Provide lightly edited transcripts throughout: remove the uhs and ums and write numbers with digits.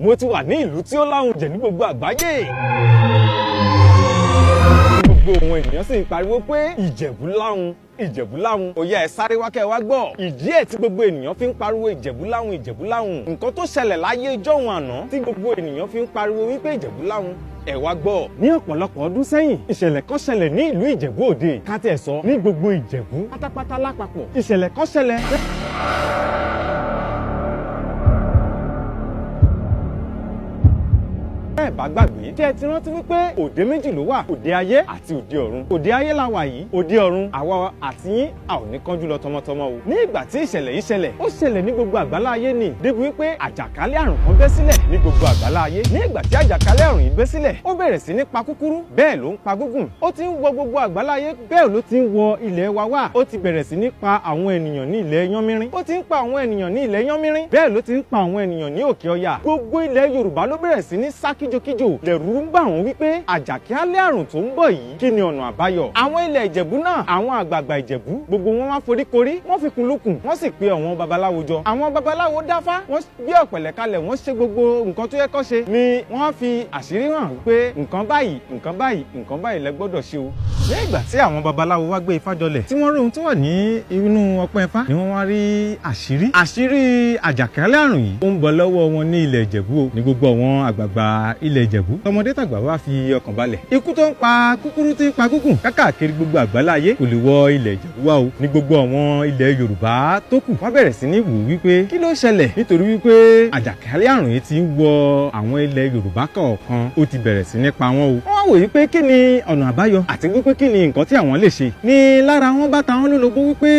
mo ti wà ní ìlú tí ó láwùn jẹ ní gbogbo àgbáyé. Gbogbo àwọn ènìyàn sì ń pariwo pé Ìjẹ̀bú láwùn, Ìjẹ̀bú láwùn. Ó yá ẹ sáré wá kẹ́ wá gbọ́. Ìdí ẹ̀ tí gbogbo ènìyàn fi ń pariwo Ìjẹ̀bú láwùn, Ìjẹ̀bú láwùn. Nǹkan tó ṣẹlẹ̀ láyé ìjọ́un àná tí gbogbo ènìyàn fi ń pariwo wípé Ìjẹ̀bú láwùn. Ẹ wá gbọ́. Ní ọ̀pọ̀lọpọ̀ ọdún sẹ́yìn, ìṣẹ̀lẹ̀ kan ṣẹlẹ̀ ní ìlú Ìjẹ̀bú Òde. Ká tẹ̀ sọ ní gbogbo Ìjẹ̀bú pátápátá lápapọ̀. Ìṣẹ̀lẹ̀ kan ṣẹlẹ̀. Ẹ bá gbàgbé tí ẹ ti rántí wípé òde méjì ló wà, òde ayé àti òde ọ̀run. Òde ayé la wà yìí, òde ọ̀run àwa àti yín a ò ní kánjú lọ tọmọtọmọ o. Ní ìgbà tí ìṣẹ̀lẹ̀ yìí ṣẹlẹ̀, ó ṣẹlẹ̀ ní gbogbo àgbálá ayé ni, débi wípé àjàkálẹ̀ àrùn kan bẹ́ sílẹ̀ ní gbogbo àgbálá ayé. Ní ìgbà tí àjàkálẹ̀ àrùn yìí bẹ́ sílẹ̀, ó bẹ̀rẹ̀ sí ní pa kúkúrú, bẹ́ẹ̀ ló ń pa gúngùn. Ó ti ń wọ gbogbo àgbálá ayé, bẹ́ẹ̀ ló ti ń wọ ilẹ̀ wa wá. Ó ti bẹ̀rẹ̀ sí ní pa àwọn ènìyàn ní ilẹ̀ Yánmírín. Ó ti ń pa àwọn ènìyàn ní ilẹ̀ Yánmírín, bẹ́ẹ̀ ló ti ń pa àwọn ènìyàn ní Òkè Ọya. Gbogbo ilẹ̀ Yorùbá ló bẹ̀rẹ̀ sí ní sá kíjokíjo. Lẹ̀rù ń bà wọ́n wípé àjàkálẹ̀ àrùn tó ń bọ̀ yìí kí ni ọ̀nà àbáyọ. Àwọn ilẹ̀ Ìjẹ̀bú náà, àwọn àgbààgbà Ìjẹ̀bú, gbogbo wọn wá foríkorí, wọ́n fi kun lókun, wọ́n sì pe àwọn babaláwo jọ. Àwọn babaláwo dáfá, wọ́n gbé ọ̀pẹ̀lẹ̀ kalẹ̀, wọ́n ṣe gbogbo nǹkan tó yẹ kó ṣe. Ni wọ́n fi àṣírí hàn wípé nǹkan báyìí, nǹkan báyìí, nǹkan báyìí lẹ gbọ́dọ̀ ṣe o. Ní ìgbà tí àwọn babaláwo wá gbé Ifá jọlẹ̀, tí wọ́n rí ohun tó wà ní inú ọpọ́n Ifá, ni wọ́n wá rí àṣírí àjàkálẹ̀ àrùn yìí. Ó ń bọ̀ lọ́wọ́ wọn ní ilẹ̀ Ìjẹ̀bú o, ní gbogbo àwọn àgbààgbà ilẹ̀ Ìjẹ̀bú. Ọmọdé tàgbà wá fi ọkàn balẹ̀. Ikú tó ń pa kúkúrú tí ń pa gúngùn káàkiri gbogbo àgbálá ayé kò lè wọ ilẹ̀ Ìjẹ̀bú wá o. Ní gbogbo àwọn ilẹ̀ Yorùbá tó kù wọ́n bẹ̀rẹ̀ sí ní wò wípé kí ló ṣẹlẹ̀, nítorí wípé àjàkálẹ̀ àrùn yìí ti ń wọ àwọn ilẹ̀ Yorùbá kọ̀ọ̀kan, ó ti bẹ̀rẹ̀ sí ní pa wọ́n o. Wọ́n wò wípé kí ni ọ̀nà àbáyọ àti wípé kí ni nǹkan tí àwọn lè ṣe. Ní lára wọn bá ta wọn lólobó wípé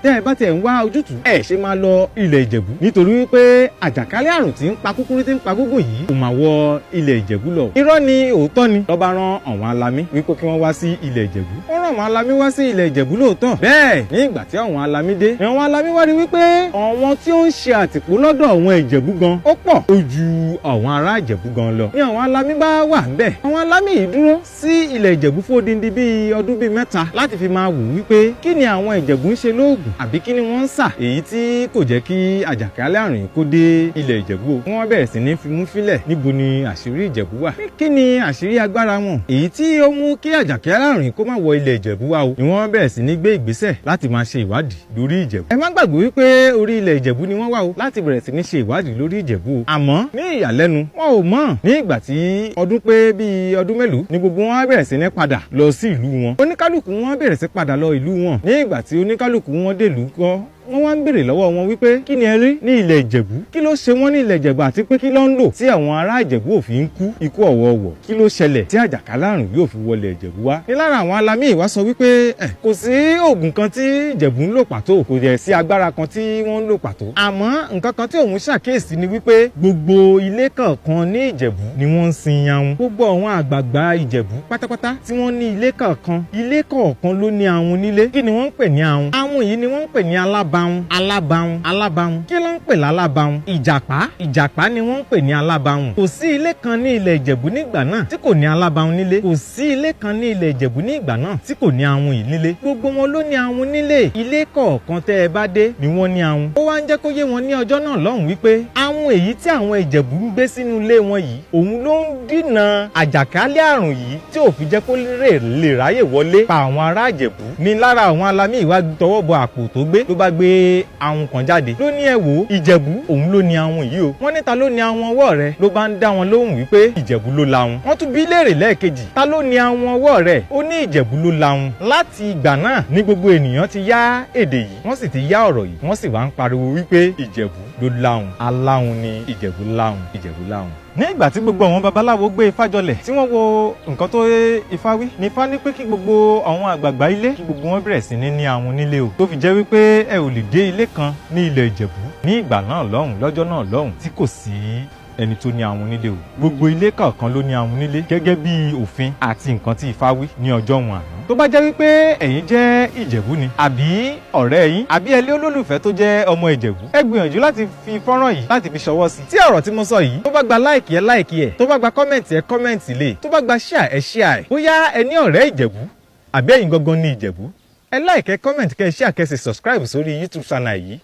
tẹ́ ẹ bá tiẹ̀ ń wá ojútùú ṣe máa lọ ilẹ̀ Ìjẹ̀bú, nítorí wípé àjàkálẹ̀ àrùn tí ń pa kúkúrú tí ń pa gúngùn yìí kò máa wọ ilẹ̀ Ìjẹ̀bú lọ. Irọ́ ni òótọ́ ni ló bá rán àwọn alamí wípé kí wọ́n wá sí ilẹ̀ Ìjẹ̀bú. Wọ́n rán àwọn alamí wá sí ilẹ̀ Ìjẹ̀bú lóòótọ́. Bẹ́ẹ̀ ní ìgbà tí àwọn alamí dé, ni àwọn alamí wá rí wípé àwọn tí ó ń ṣe àtìpó lọ́dọ̀ àwọn Ìjẹ̀bú gan ó pọ̀ ó ju àwọn ará Ìjẹ̀bú gan lọ. Ní àwọn alamí bá wà ńbẹ̀, àwọn alamí yìí dúró sí ilẹ̀ Ìjẹ̀bú fún odindi bíi ọdún bíi mẹ́ta láti fi máa wò wípé kí ni àwọn Ìjẹ̀bú ń ṣe lóògùn àbí kí ni wọ́n ń sà, èyí tí kò jẹ́ kí àjàkálẹ̀ àrùn yìí kó dé ilẹ̀ Ìjẹ̀bú o. Wọ́n bẹ̀rẹ̀ sí ní fimú fílẹ̀ níbo ni àṣírí Ìjẹ̀bú wà, kí ni àṣírí agbára wọn, èyí tí ó mú kí àjàkálẹ̀ àrùn kó má wọ ilẹ̀ Ìjẹ̀bú wá o. Ni wọ́n bẹ̀rẹ̀ sí ní gbé ìgbésẹ̀ láti máa ṣe ìwádìí lórí Ìjẹ̀bú. Ẹ má gbàgbé wípé orí ilẹ̀ Ìjẹ̀bú ni wọ́n wà o láti bẹ̀rẹ̀ sí ní ṣe ìwádìí lórí Ìjẹ̀bú o. Àmọ́ ní ìyàlẹ́nu wọn ò mọ̀. Ní ìgbà tí ọdún pé bíi ọdún mélòó ni gbogbo wọn bẹ̀rẹ̀ sí ní padà lọ sí ìlú wọn. Oníkálùkù wọn bẹ̀rẹ̀ sí padà lọ ìlú wọn. Ní ìgbà tí oníkálùkù wọn dé ìlú kọ́, wọ́n wá ń béèrè lọ́wọ́ wọn wípé kí ni ẹ rí ní ilẹ̀ Ìjẹ̀bú, kí ló ṣe wọ́n ní ilẹ̀ Ìjẹ̀bú àti pé kí ló ń lò tí àwọn ará Ìjẹ̀bú ò fi ń kú ikú ọ̀wọ̀ọ̀wọ̀, kí ló ṣẹlẹ̀ tí àjàkálẹ̀ àrùn yóò fi wọlé Ìjẹ̀bú wá. Ní lára àwọn alamí ìwá sọ wípé kò sí oògùn kan tí Ìjẹ̀bú ń lò pàtó, kò dẹ̀ sí agbára kan tí wọ́n ń lò pàtó. Àmọ́ nǹkan kan tí òun ṣàkíyèsí ni wípé gbogbo ilé kọ̀ọ̀kan ní Ìjẹ̀bú ni wọ́n ń sin ahun. Gbogbo àwọn àgbààgbà Ìjẹ̀bú pátápátá tí wọ́n ní ilé kọ̀ọ̀kan ló ní ahun nílé. Kí ni wọ́n ń pè ní ahun? Ahun yìí ni wọ́n ń pè ní alábàhun. Kí ló ń pè lálábàhun? Ìjàpá ni wọ́n ń pè ní alábàhun. Kò sí ilé kan ní ilẹ̀ Ìjẹ̀bú nígbà náà tí kò ní alábàhun nílé. Kò sí ilé kan ní ilẹ̀ Ìjẹ̀bú ní ìgbà náà tí kò ní ahun yìí nílé. Gbogbo wọn ló ní ahun nílé. Ilé kọ̀ọ̀kan tẹ́ ẹ bá dé ni wọ́n ní ahun. Ó wá ń jẹ́ kó yé wọn ní ọjọ́ náà lọ́hùn wípé ahun èyí tí àwọn Ìjẹ̀bú ń gbé sínú ilé wọn yìí, òun ló ń dínà àjàkálẹ̀ àrùn yìí tí ò fi jẹ́ kó lè ráyè wọlé pa àwọn ará Ìjẹ̀bú. Ní lára àwọn alamí ìwà tọwọ́ bọ àpò tó gbé ló bá gbé ahun kan jáde. Ló ní ẹ wò Ìjẹ̀bú òun ló ní ahun yìí o. Wọ́n ní ta ló ní ahun ọwọ́ rẹ̀? Ló bá ń dá wọn lóhùn wípé Ìjẹ̀bú ló lahun. Wọ́n tún bí léèrè lẹ́ẹ̀kejì, ta ló ní ahun ọwọ́ rẹ̀? Ó ní Ìjẹ̀bú ló lahun. Láti ìgbà náà ní gbogbo ènìyàn ti yá èdè yìí, wọ́n sì ti yá ọ̀rọ̀ yìí, wọ́n sì wá ń pariwo wípé Ìjẹ̀bú ló lahun. Aláhun ni Ìjẹ̀bú lahun, Ìjẹ̀bú lahun. Ní ìgbà tí gbogbo àwọn babaláwo gbé Ifá jọlẹ̀ tí wọ́n wo nǹkan tó Ifá wí, ní Ifá ní pé kí gbogbo àwọn àgbààgbà ilé kí gbogbo wọn bẹ̀rẹ̀ sí ní ahun nílé o. Tó fi jẹ́ wípé ẹ ò lè dé ilé kan ní ilẹ̀ Ìjẹ̀bú ní ìgbà náà lọ́hùn, lọ́jọ́ náà lọ́hùn tí kò sí ẹni tó ní ahun nílé o. Gbogbo ilé kọ̀ọ̀kan ló ní ahun nílé gẹ́gẹ́ bí òfin àti nǹkan tí Ifá wí ní ọjọ́ wọn àná. Tó bá jẹ́ wípé ẹ̀yin jẹ́ Ìjẹ̀bú ni àbí ọ̀rẹ́ yín àbí ẹlé olólùfẹ́ tó jẹ́ ọmọ Ìjẹ̀bú, ẹ gbìyànjú láti fi fọ́nrán yìí láti fi ṣọwọ́ sí. Tí ọ̀rọ̀ tí mo sọ yìí tó bá gba láìkì ẹ, tó bá gba kọ́mẹ̀ntì ẹ kọ́mẹ̀ntì lé, tó bá gba ṣíà ẹ ṣíà ẹ. Bóyá ẹ ní ọ̀rẹ́ Ìjẹ̀bú àbí ẹ̀yin gangan ní Ìjẹ̀bú, ẹ láìkẹ́ kọ́mẹ̀ntì kẹ́ ṣíà kẹ́ sì subscribe sórí YouTube channel yìí